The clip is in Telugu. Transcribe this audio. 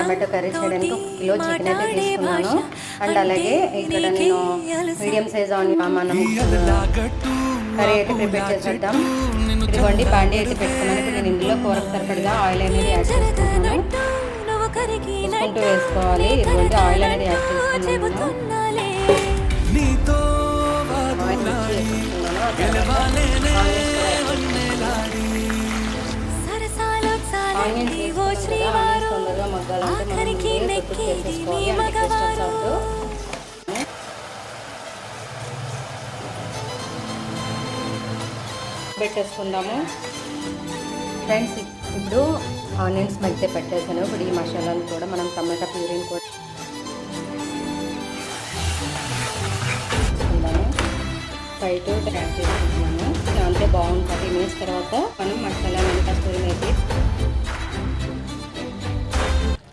టమాటో కర్రీ చేయడానికి 1 కిలో చికెన్ అయితే తీసుకున్నాను. అండ్ అలాగే ఇక్కడ నేను మీడియం సైజ్ మనం కర్రీ అయితే ప్రిపేర్ చేసేద్దాం. ఇదిగోండి బాండీ అయితే పెట్టుకున్నాను. ఇప్పుడు నేను ఇందులో కూరకు సరిపడగా ఆయిల్ అనేది యాడ్ చేసుకుంటున్నాను. చూసుకుంటూ వేసుకోవాలి. ఇదిగోండి ఆయిల్ అనేది యాడ్ చేసుకున్నాను. ఆనియన్స్ తొందరగా మగ్గాలంటే పెట్టేసుకుందాము ఫ్రెండ్స్. ఇప్పుడు ఆనియన్స్ మధ్య పెట్టేసాను. ఇప్పుడు ఈ మసాలాలు కూడా మనం టమాటా ప్యూరీని కూడా వేసుకుందాము. 5 to 10 యాడ్ చేసుకుంటున్నాను. అంతే బాగుంటుంది. మినిట్స్ తర్వాత మనం మసాలా కస్తూరి మేతి